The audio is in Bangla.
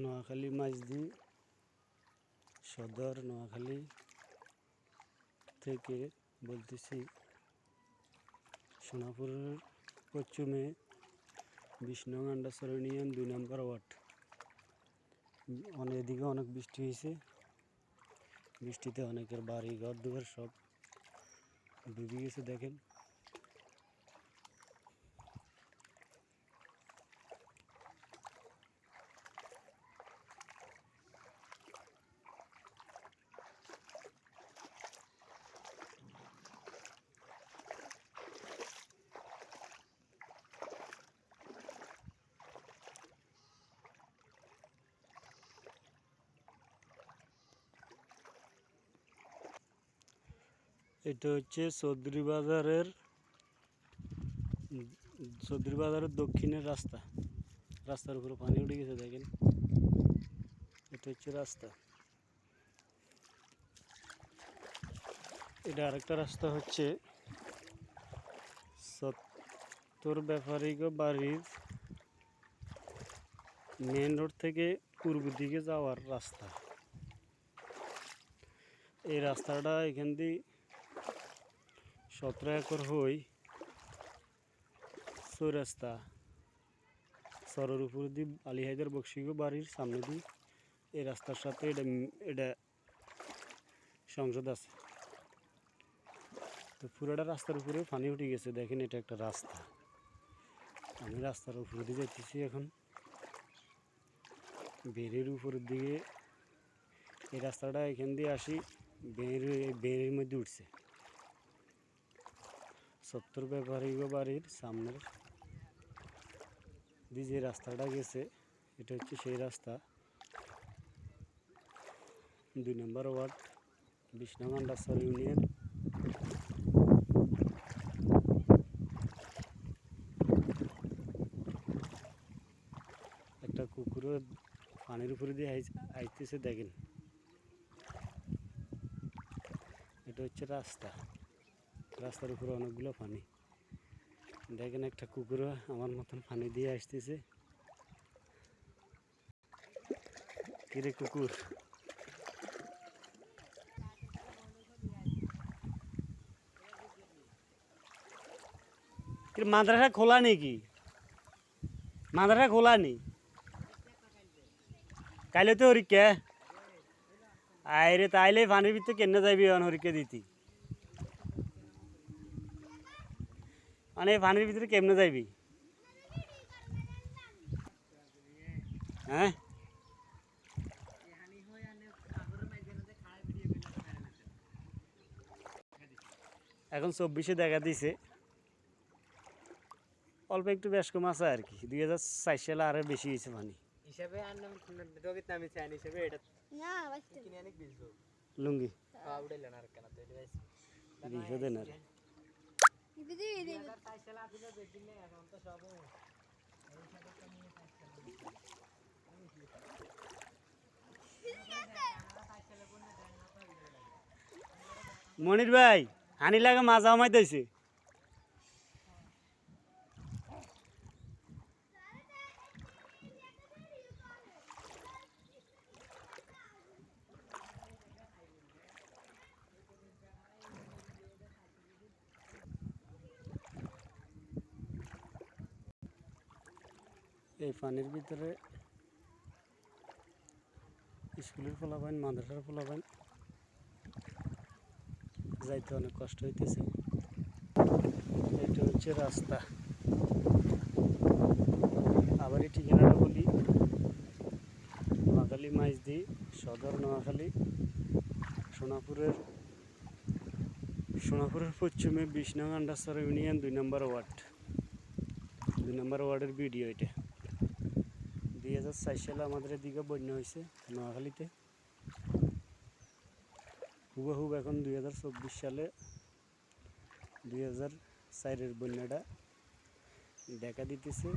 নোয়াখালী মাঝদি সদর নোয়াখালী থেকে বলতেছি। সোনাপুরের পশ্চিমে 20 নং আন্ডারসর ইউনিয়ন 2 নম্বর ওয়ার্ড। এদিকে অনেক বৃষ্টি হয়েছে। বৃষ্টিতে অনেকের বাড়ি ঘর দুয়ার সব ডুবে গেছে দেখেন। এটা হচ্ছে চৌধুরী বাজারের দক্ষিণের রাস্তার উপরে পানি উঠে গেছে দেখেন। এটা হচ্ছে রাস্তা। এটা আরেকটা রাস্তা হচ্ছে সত্তর ব্যাপারীগ বাড়ির মেন রোড থেকে পূর্ব দিকে যাওয়ার রাস্তা। এই রাস্তাটা এখান দিয়ে 17 একর হই রাস্তা সরের উপর দিয়ে আলী হায়দার বক্সিগো বাড়ির সামনে দিয়ে এই রাস্তার সাথে এটা সংসদ আছে। তো পুরোটা রাস্তার উপরে পানি উঠে গেছে দেখেন। এটা একটা রাস্তা। আমি রাস্তার উপরে দিয়ে যাইতেছি এখন বেড়ের উপরের দিকে। এই রাস্তাটা এখান দিয়ে আসি বেড়ের মধ্যে উঠছে। 70 ব্যাপারীগ বাড়ির সামনের দিয়ে যে রাস্তাটা গেছে এটা হচ্ছে সেই রাস্তা। 2 নম্বর ওয়ার্ড 20 নং আন্ডারসর ইউনিয়ন। একটা কুকুরও পানির উপরে দিয়ে আইতেছে দেখেন। এটা হচ্ছে রাস্তার উপরে অনেকগুলো পানি দেখেন। একটা কুকুরও আমার মতন পানি দিয়ে আসতেছে। কিরে কুকুর, মাদ্রাসা খোলা নাকি? মাদ্রাসা খোলা নেই কাইলে তো হরিকা আইরে তাইলে পানির ভিতরে কেন যাইবি হরিকা দিতি? মানে পানির ভিতরে কেমনে যাইবি? হ্যাঁ, এখন 24-এ দেখা দিছে অল্প একটু বেশ কম আছে আর কি। 2004 সালে আরো বেশি হয়েছে পানি হিসাবে। লুঙ্গি মনির ভাই হানি লাগে মাজা আমাইতেছে। এই পানির ভিতরে স্কুলের পোলাপাইন মাদ্রাসার পোলাপাইন যাইতে অনেক কষ্ট হইতেছে। এটা হচ্ছে রাস্তা। আবার এই ঠিকানাটা বলি, নোয়াখালী মাঝদি সদর নোয়াখালী সোনাপুরের পশ্চিমে 20 নং আন্ডারসর ইউনিয়ন 2 নম্বর ওয়ার্ড। 2 নম্বর ওয়ার্ডের ভিডিও এটা। 2004 সালে আমাদের এদিকে বন্যা হয়েছে নোয়াখালীতে। হুবহুব এখন 2024 সালে 2004-এর বন্যাটা দেখা দিতেছে।